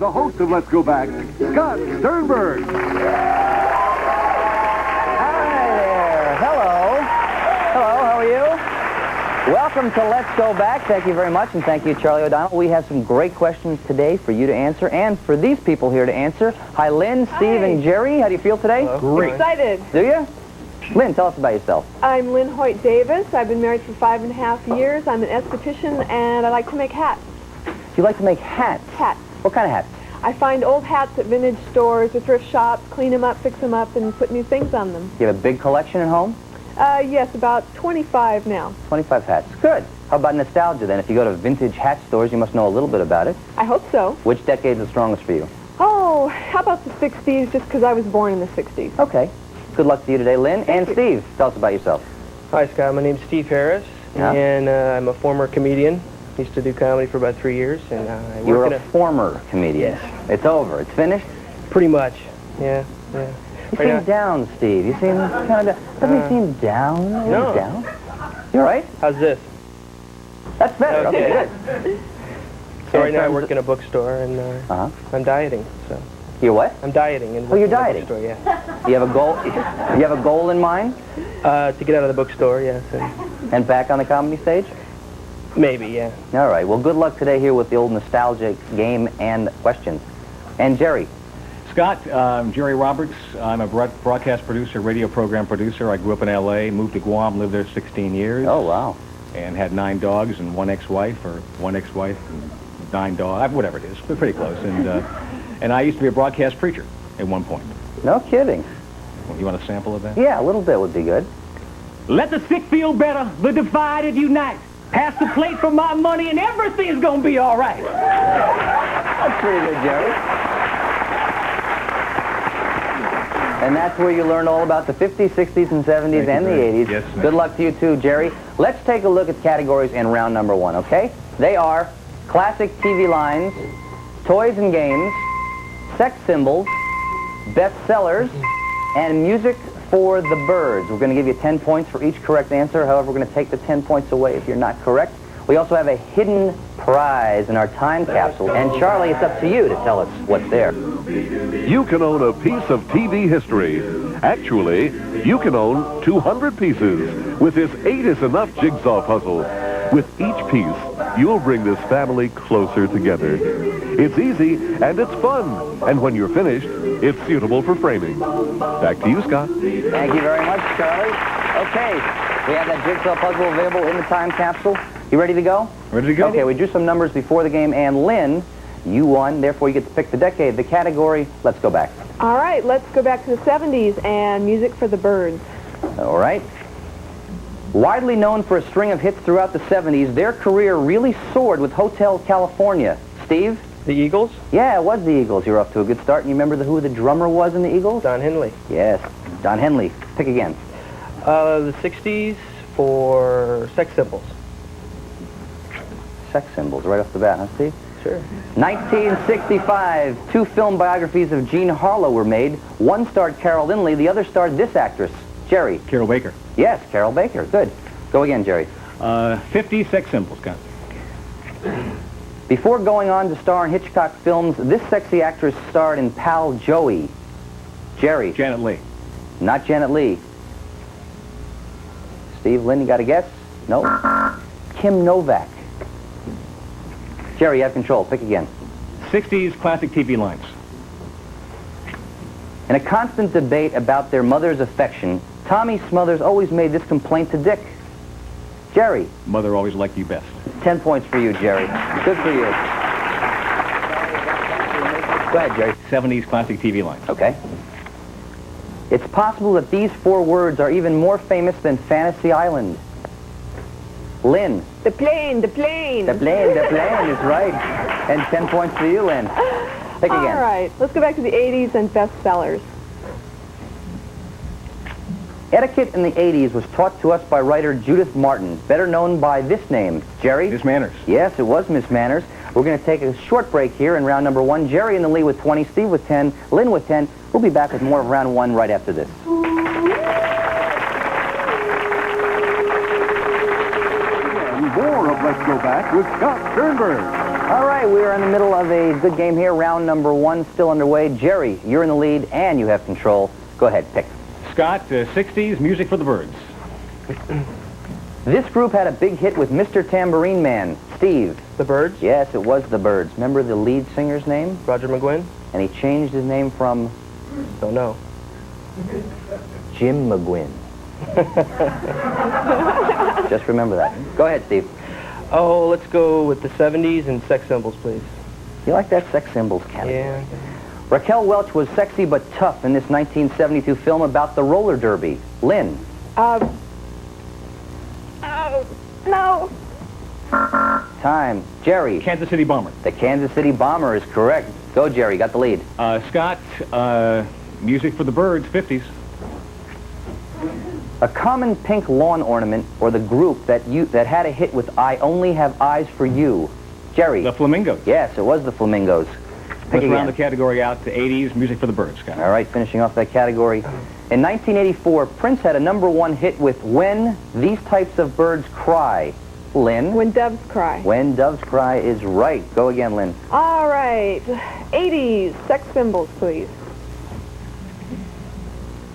the host of Let's Go Back, Scott Sternberg. Hi there. Hello. Hello, how are you? Welcome to Let's Go Back. Thank you very much, and thank you, Charlie O'Donnell. We have some great questions today for you to answer, and for these people here to answer. Hi, Lynn, Steve, and Jerry. How do you feel today? Great. Excited. Do you? Lynn, tell us about yourself. I'm Lynn Hoyt Davis. I've been married for 5.5 years. I'm an esthetician, and I like to make hats. You like to make hats? Hats. What kind of hats? I find old hats at vintage stores or thrift shops, clean them up, fix them up, and put new things on them. You have a big collection at home? Yes, about 25 now. 25 hats. Good. How about nostalgia, then? If you go to vintage hat stores, you must know a little bit about it. I hope so. Which decade's the strongest for you? Oh, how about the 60s, just because I was born in the 60s. Okay. Good luck to you today, Lynn. And you. Steve, tell us about yourself. Hi, Scott. My name's Steve Harris, Yeah. and I'm a former comedian. Used to do comedy for about 3 years, and I You're work a former comedian. Yes. It's over. It's finished? pretty much. Yeah. You Right seem now- down, Steve. You seem kind of... Doesn't he seem down? No. Down? You all right? How's this? That's better. Okay, Okay. good. So right In now I terms work of- in a bookstore, and Uh-huh. I'm dieting. So You're what? I'm dieting and Oh, you're working in a dieting. bookstore, yeah. You have a goal? You have a goal in mind? To get out of the bookstore, yes. And back on the comedy stage? Maybe, yeah. All right. Well, good luck today here with the old nostalgic game and questions. And Jerry. Scott, I'm Jerry Roberts. I'm a broadcast producer, radio program producer. I grew up in L.A., moved to Guam, lived there 16 years. Oh, wow. And had 9 dogs and one ex-wife, or one ex-wife and 9 dogs, whatever it is. We're pretty close. And I used to be a broadcast preacher at one point. No kidding. Well, you want a sample of that? Yeah, a little bit would be good. Let the sick feel better, the divided unite. Pass the plate for my money and everything's gonna be all right. That's pretty good, Jerry. And that's where you learn all about the 50s, 60s, and 70s, and the 80s. Yes, ma'am. Good luck to you, too, Jerry. Let's take a look at categories in round number 1, okay? They are classic TV lines, toys and games, sex symbols, bestsellers, and music for the birds. We're going to give you 10 points for each correct answer. However, we're going to take the 10 points away if you're not correct. We also have a hidden prize in our time capsule. And Charlie, it's up to you to tell us what's there. You can own a piece of TV history. Actually, you can own 200 pieces with this 8 is Enough jigsaw puzzle. With each piece, you'll bring this family closer together. It's easy and it's fun. And when you're finished, it's suitable for framing. Back to you, Scott. Thank you very much, Charlie. Okay, we have that jigsaw puzzle available in the time capsule. You ready to go? Ready to go? Okay, we drew some numbers before the game, and Lynn, you won. Therefore, you get to pick the decade, the category. Let's go back. All right, let's go back to the 70s and music for the birds. All right. Widely known for a string of hits throughout the 70s, their career really soared with Hotel California. Steve? The Eagles, Yeah, it was the Eagles. You're off to a good start. And you remember who the drummer was in the Eagles? Don Henley. Yes, Don Henley. Pick again. The 60s for sex symbols. Sex symbols right off the bat, huh, Steve? Sure. 1965, 2 film biographies of Jean Harlow were made. One starred Carol Lynley, the other starred this actress, Jerry. Carol Baker. Yes, Carol Baker. Good. Go again, Jerry. 50 sex symbols, Scott. Before going on to star in Hitchcock films, this sexy actress starred in Pal Joey. Jerry. Janet Leigh. Not Janet Leigh. Steve, Lynn, you got a guess? No. Kim Novak. Jerry, you have control. Pick again. 60s classic TV lines. In a constant debate about their mother's affection, Tommy Smothers always made this complaint to Dick. Jerry. Mother always liked you best. 10 points for you, Jerry. Good for you. Go ahead, Jerry. 70s classic TV lines. Okay. It's possible that these 4 words are even more famous than Fantasy Island. Lynn. The plane, the plane. The plane is right. And 10 points for you, Lynn. Pick again. All right, let's go back to the 80s and bestsellers. Etiquette in the 80s was taught to us by writer Judith Martin, better known by this name. Jerry? Miss Manners. Yes, it was Miss Manners. We're going to take a short break here in round number 1. Jerry in the lead with 20, Steve with 10, Lynn with 10. We'll be back with more of round 1 right after this. And more of Let's Go Back with Scott Sternberg. All right, we are in the middle of a good game here. Round number 1 still underway. Jerry, you're in the lead and you have control. Go ahead, pick. Scott, 60s, Music for the Birds. This group had a big hit with Mr. Tambourine Man. Steve. The Birds? Yes, it was the Birds. Remember the lead singer's name? Roger McGuinn? And he changed his name from Don't know. Jim McGuinn. Just remember that. Go ahead, Steve. Oh, let's go with the 70s and Sex Symbols, please. You like that sex symbols category? Yeah. Raquel Welch was sexy but tough in this 1972 film about the roller derby. Lynn. Oh, no. Time. Jerry. Kansas City Bomber. The Kansas City Bomber is correct. Go, Jerry. Got the lead. Scott, Music for the Birds, 50s. A common pink lawn ornament or the group that had a hit with I Only Have Eyes for You. Jerry. The Flamingos. Yes, it was the Flamingos. Let's again. round the category out to 80s, Music for the Birds, Scott. All right, finishing off that category. In 1984, Prince had a #1 hit with When These Types of Birds Cry. Lynn. When Doves Cry. When Doves Cry is right. Go again, Lynn. All right. 80s. Sex Symbols, please.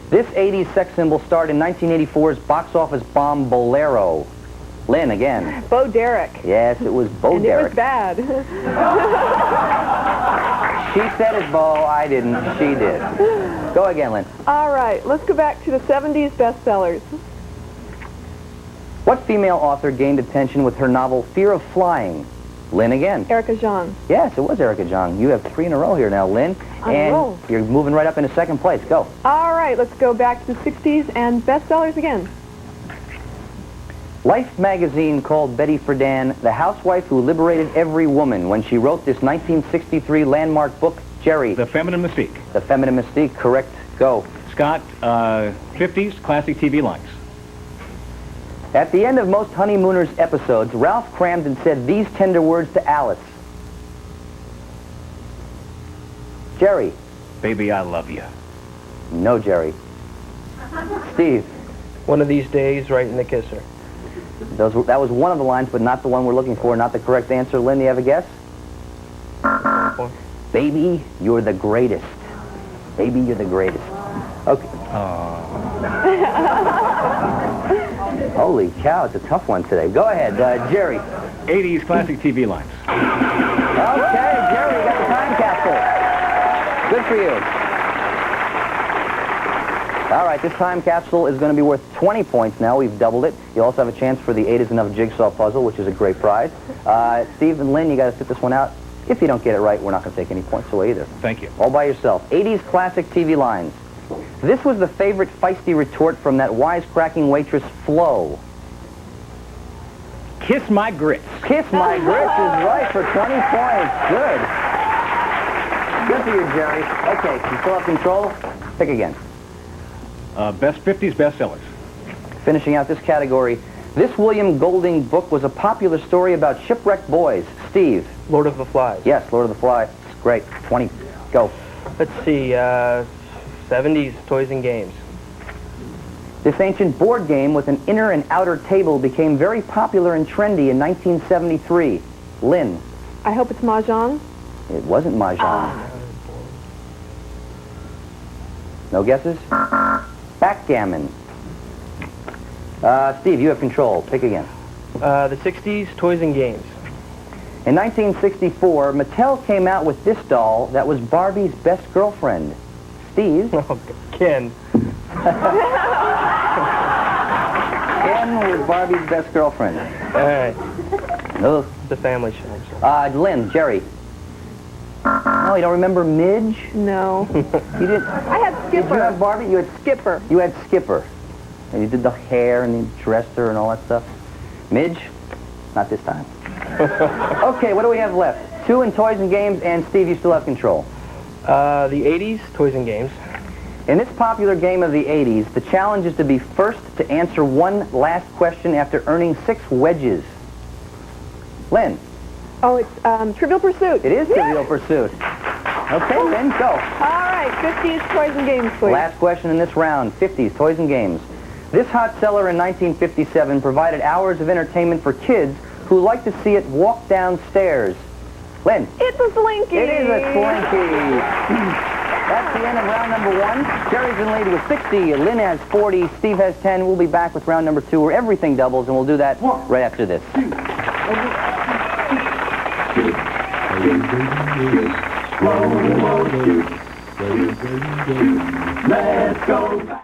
This 80s sex symbol starred in 1984's box office bomb Bolero. Lynn, again. Bo Derek. Yes, it was Bo And Derek. it was bad. She said it, Bo. I didn't. She did. Go again, Lynn. All right. Let's go back to the 70s bestsellers. What female author gained attention with her novel Fear of Flying? Lynn again. Erica Jong. Yes, it was Erica Jong. You have 3 in a row here now, Lynn. On a and roll. you're moving right up into second place. Go. All right. Let's go back to the 60s and bestsellers again. Life magazine called Betty Friedan the housewife who liberated every woman when she wrote this 1963 landmark book, Jerry. The Feminine Mystique. The Feminine Mystique, correct. Go. Scott, 50s, classic TV lines. At the end of most Honeymooners episodes, Ralph Cramden said these tender words to Alice. Jerry. Baby, I love you. No, Jerry. Steve. One of these days, right in the kisser. That was one of the lines, but not the one we're looking for, not the correct answer. Lynn, do you have a guess? Baby, you're the greatest. Baby, you're the greatest. Okay. Holy cow, it's a tough one today. Go ahead, Jerry. 80s, classic TV lines. Okay, Jerry, you got the time capsule. Good for you. All right, this time capsule is going to be worth 20 points now. We've doubled it. You also have a chance for the 8 is Enough jigsaw puzzle, which is a great prize. Steve and Lynn, you got to sit this one out. If you don't get it right, we're not going to take any points away either. Thank you. All by yourself. 80s classic TV lines. This was the favorite feisty retort from that wisecracking waitress, Flo. Kiss My Grits. Kiss My Grits is right for 20 points. Good. Good for you, Jerry. Okay, you still have control? Pick again. Best 50s bestsellers. Finishing out this category, this William Golding book was a popular story about shipwrecked boys. Steve. Lord of the Flies. Yes, Lord of the Flies. Great. 20. Go. Let's see, 70s Toys and Games. This ancient board game with an inner and outer table became very popular and trendy in 1973. Lynn. I hope it's Mahjong. It wasn't Mahjong. No guesses? Backgammon. Steve, you have control. Pick again. The 60s Toys and Games. In 1964, Mattel came out with this doll that was Barbie's best girlfriend. Steve. Oh, Ken. Ken was Barbie's best girlfriend. All right. No. The Family Show. I'm sorry. Lynn, Jerry. Oh, you don't remember Midge? No. You didn't. I had Did you Skipper. have Barbie? You had Skipper. You had Skipper. And you did the hair and you dressed her and all that stuff. Midge? Not this time. Okay, what do we have left? 2 in Toys and Games, and Steve, you still have control. The 80s Toys and Games. In this popular game of the 80s, the challenge is to be first to answer one last question after earning 6 wedges. Lynn. Oh, it's Trivial Pursuit. It is Trivial Pursuit. Okay, Lynn, go. All right. 50s Toys and Games, please. Last question in this round, 50s, Toys and Games. This hot seller in 1957 provided hours of entertainment for kids who like to see it walk downstairs. Lynn. It's a slinky. It is a slinky. That's the end of round number 1. Jerry's in lead with 60. Lynn has 40. Steve has 10. We'll be back with round number 2 where everything doubles, and we'll do that right after this. Let's go back.